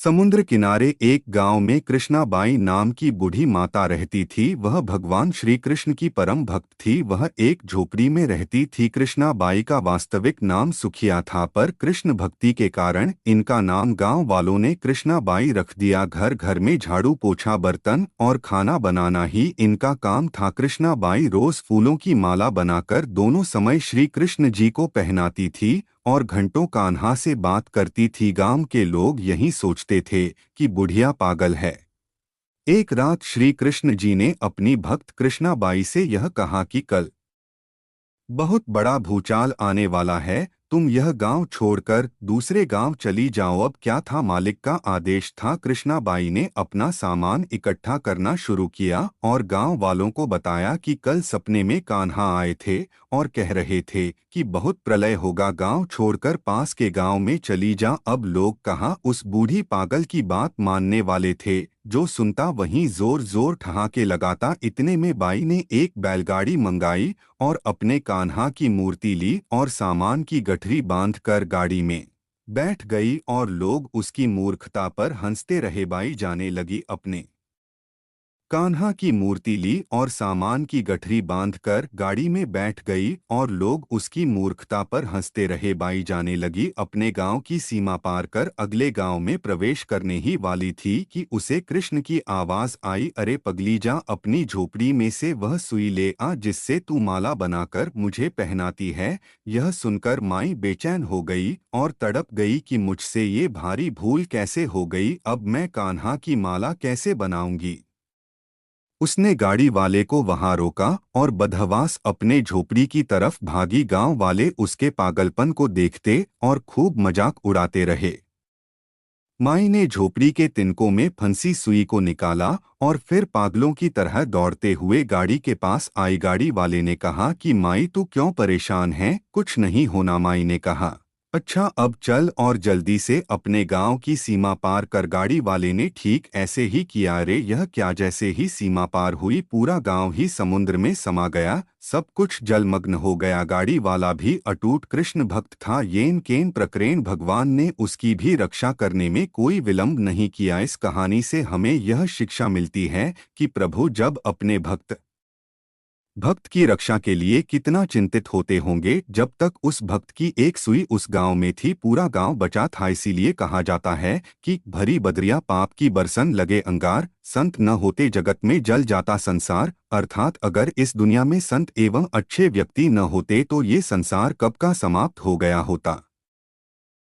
समुद्र किनारे एक गांव में कृष्णाबाई नाम की बूढ़ी माता रहती थी। वह भगवान श्री कृष्ण की परम भक्त थी। वह एक झोपड़ी में रहती थी। कृष्णाबाई का वास्तविक नाम सुखिया था, पर कृष्ण भक्ति के कारण इनका नाम गांव वालों ने कृष्णाबाई रख दिया। घर घर में झाड़ू पोछा, बर्तन और खाना बनाना ही इनका काम था। कृष्णाबाई रोज फूलों की माला बनाकर दोनों समय श्री कृष्ण जी को पहनाती थी और घंटों कान्हा से बात करती थी। गांव के लोग यही सोचते थे कि बुढ़िया पागल है। एक रात श्री कृष्ण जी ने अपनी भक्त कृष्णाबाई से यह कहा कि कल बहुत बड़ा भूचाल आने वाला है, तुम यह गांव छोड़कर दूसरे गांव चली जाओ। अब क्या था, मालिक का आदेश था। कृष्णाबाई ने अपना सामान इकट्ठा करना शुरू किया और गांव वालों को बताया कि कल सपने में कान्हा आए थे और कह रहे थे कि बहुत प्रलय होगा, गांव छोड़कर पास के गांव में चली जा। अब लोग कहाँ उस बूढ़ी पागल की बात मानने वाले थे। जो सुनता वहीं जोर जोर ठहाके लगाता। इतने में बाई ने एक बैलगाड़ी मंगाई और अपने कान्हा की मूर्ति ली और सामान की गठरी बांधकर गाड़ी में बैठ गई और लोग उसकी मूर्खता पर हंसते रहे। बाई जाने लगी, अपने कान्हा की मूर्ति ली और सामान की गठरी बांधकर गाड़ी में बैठ गई और लोग उसकी मूर्खता पर हंसते रहे। बाई जाने लगी, अपने गांव की सीमा पार कर अगले गांव में प्रवेश करने ही वाली थी कि उसे कृष्ण की आवाज आई, अरे पगली, जा अपनी झोपड़ी में से वह सुई ले आ जिससे तू माला बनाकर मुझे पहनाती है। यह सुनकर माई बेचैन हो गई और तड़प गई कि मुझसे ये भारी भूल कैसे हो गई, अब मैं कान्हा की माला कैसे बनाऊंगी। उसने गाड़ी वाले को वहां रोका और बदहवास अपने झोपड़ी की तरफ भागी। गांव वाले उसके पागलपन को देखते और खूब मजाक उड़ाते रहे। माई ने झोपड़ी के तिनकों में फंसी सुई को निकाला और फिर पागलों की तरह दौड़ते हुए गाड़ी के पास आई। गाड़ी वाले ने कहा कि माई, तू क्यों परेशान है, कुछ नहीं होना। माई ने कहा, अच्छा अब चल और जल्दी से अपने गांव की सीमा पार कर। गाड़ी वाले ने ठीक ऐसे ही किया। रे यह क्या, जैसे ही सीमा पार हुई पूरा गांव ही समुद्र में समा गया, सब कुछ जलमग्न हो गया। गाड़ी वाला भी अटूट कृष्ण भक्त था। येन केन प्रकरेण भगवान ने उसकी भी रक्षा करने में कोई विलंब नहीं किया। इस कहानी से हमें यह शिक्षा मिलती है कि प्रभु जब अपने भक्त की रक्षा के लिए कितना चिंतित होते होंगे। जब तक उस भक्त की एक सुई उस गांव में थी, पूरा गांव बचा था। इसीलिए कहा जाता है कि भरी बदरिया पाप की बरसन लगे अंगार, संत न होते जगत में जल जाता संसार। अर्थात अगर इस दुनिया में संत एवं अच्छे व्यक्ति न होते तो ये संसार कब का समाप्त हो गया होता।